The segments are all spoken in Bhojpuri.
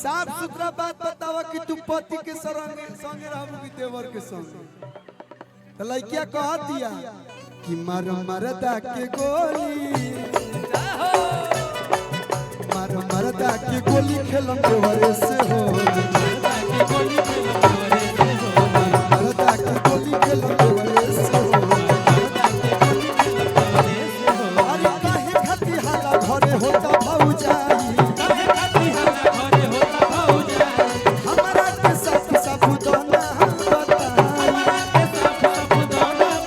साफ सुथरा बात बतावा कि तू पति के संगे रहबू कि देवर के संगे। तो लड़किया कह दिया कि मर मरदा के गोली मर मरदा के गोली खेलम देवरे से हो मरदा के गोली खेलम देवरे से हो। अरे काहे खाती हाला घरे होता भौजाई हमरा के साथ साबुदाना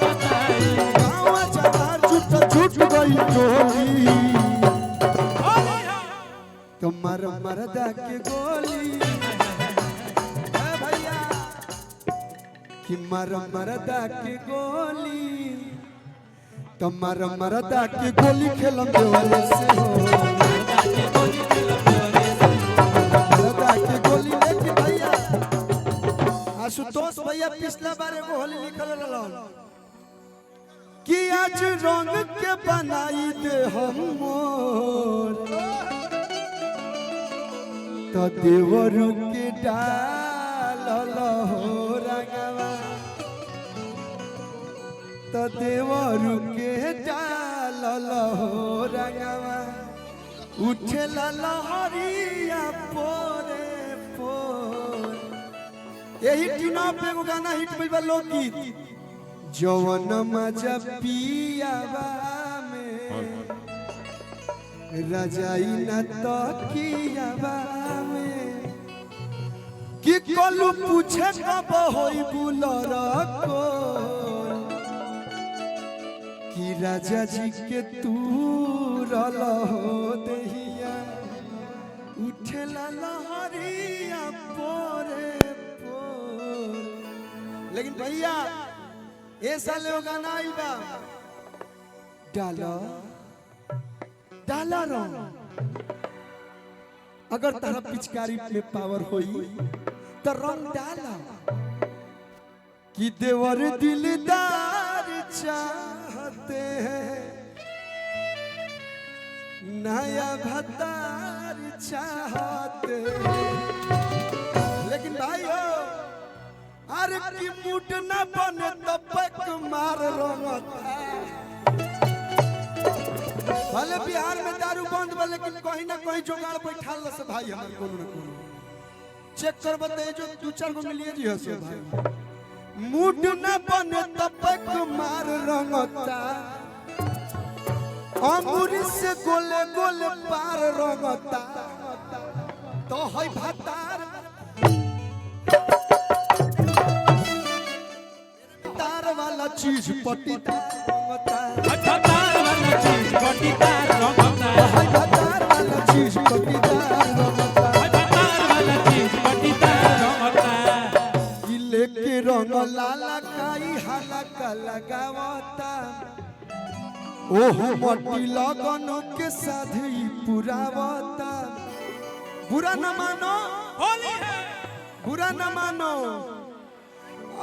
बताई गाँव जवार झूठ गई टोली तो मर मरदा के गोली भैया कि मर मरदा के गोली तो मर मरदा के गोली खेलम देवरे से हो मरदा के गोली लेके भैया आशुतोष भैया पिछला बार एगो होली लिखल रहल कि आज रंग के बनाई दे हम मोर तो देवरू के डालल हो रंगवा तो देवरू के डालल हो रंगवा उठे लहरिया पोरे पोर। यही ट्यूना पे एगो गाना हिट भइल बा लोकगीत जवन मजा पियावा में रजाई न तकियावा में कि कोलू पूछे कब होई बुलर को कि राजा जी के तू रल हो दहिया उठेला लहरिया पोरे पोर। लेकिन भैया ए साले वो गाना आइल बा डाला डाला रंग अगर तारा पिचकारी में पावर होई तो रंग डाला कि देवर दिलदार चाहते हैं नया भतार चाहते हैं। लेकिन भाइयों अरे की मूड न बने तो पैक मार रंगता भले बिहार में दारू बंद बा लेकिन कहीं ना कहीं जुगाड़ बैठाल से भाई हमारे कोनो न कोनो चेक कर बताए जो दो चार गो मिलिए जी हसे भाई मूड न बने तब पैक मार रंगता अंगूरी से गोले गोले पार रंगता तो है भतार तार वाला चीज पट्टीदार रंगता भतार वाला चीज पट्टीदार रंगता भतार वाला चीज पट्टीदार रंगता भतार वाला चीज पट्टीदार रंगता लेके रंग लाला काई हलका लगावता ओह मट्टी लगन के साधी पुरावता। बुरा न मानो होली है बुरा न मानो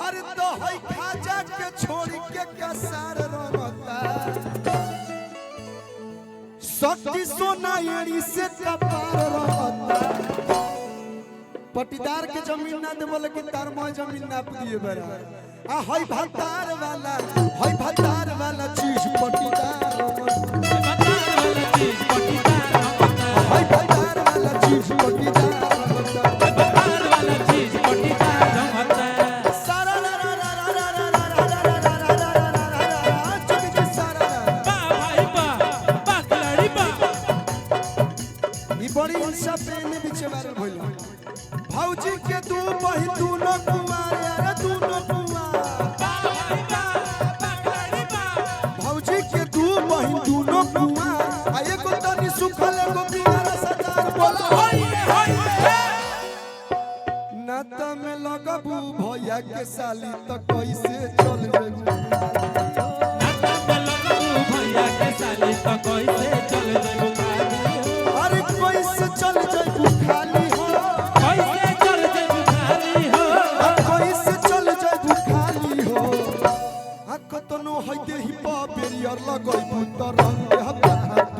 अरे तो है खाजा के छोड़ के कसार रंगता शक्ति सोना एड़ी से कपार रंगता। पट्टीदार के जमीन ना दे बोले कि तार मोय जमीन नाप दिए बरा आ हई भतार वाला चीज पट्टीदार भतार वाला चीज पट्टीदार रंगता हई भतार वाला चीज पट्टीदार भतार वाला चीज पट्टीदार रंगता सारा रा रा रा रा रा रा रा बा भाई बा खिलाड़ी बा ई बड़ी इंसाफ में पीछे बारे भइल भौजी के दू बहिन दोनों कुमार अरे दोनों कुमार भौजी के दू बहिन दोनों कुमार आ एगो तनी सुखल एगो बिना सदार बोला नात में लगबू भैया के साली त कैसे चल जेबू भैया के साली तो कैसे चल जाबू अरे कैसे चल जेबू खाली हो कैसे चल जाबू खाली हो कैसे चल जेबू खाली हो आ कतनो हइते ही पा बेरियर लगइबू त रंग दे हब्बा हाथ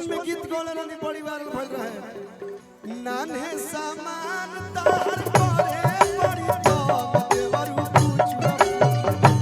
बचपन में गीत गौले रानी बड़ी बार भइल रहे नाने सामान तार करे बड़ी तो देवरू पूछ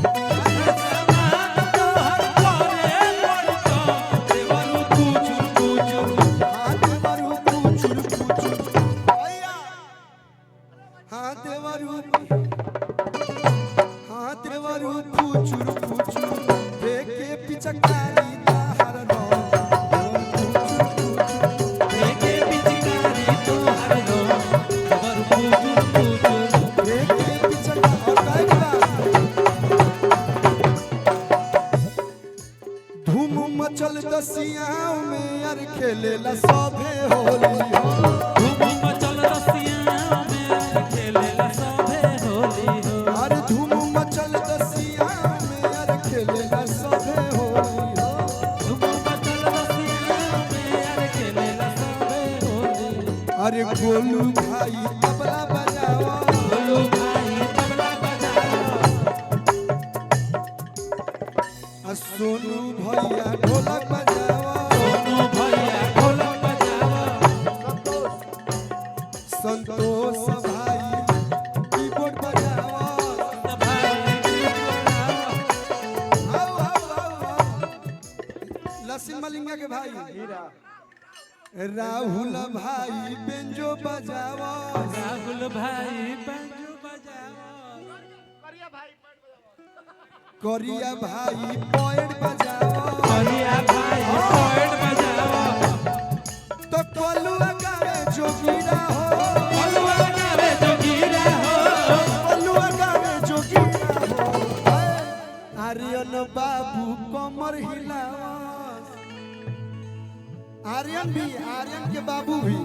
चल दसियाओं में यार खेलेला सभे होली हो धूम मचल रसियाओं में यार खेलेला सभे होली हो अरे धूम मचल दसियाओं में यार खेलेला सभे होली हो धूम मचल रसियाओं में यार खेलेला सभे होली अरे गोलू भाई तबला बजाओ गोलू भाई तबला बजाओ सोनू भैया ढोलक बजाओ सोनू भैया ढोलक बजाओ संतोष भाई कीबोर्ड बजाओ भाई आओ लसीन मलिंगा के भाई राहुल भाई बेंजो बजाओ राहुल भाई बैंजो बजाओ करिया भाई पॉइंट बजाओ करिया भाई पॉइंट बजाओ तो कोलुआ गावे जोगीरा हो कोलुआ गावे जोगीरा हो कोलुआ गावे जोगीरा हो आर्यन बाबू कमर हिलाओ आर्यन के बाबू भी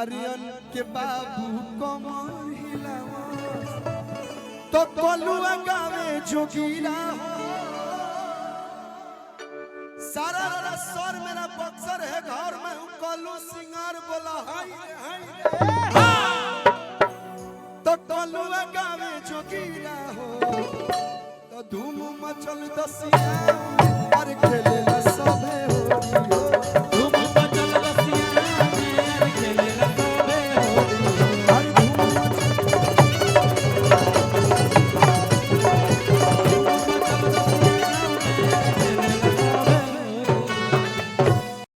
आर्यन के बाबू कमर हिलाओ तो कोलुआ गावे जोगीरा हो सारा स्वर मेरा बक्सर है घर में हूँ कोलू सिंगार बोला हाय तो कोलुआ गावे जोगीरा हो तो धूम मचल दसिया और खेलेला सभे होली हो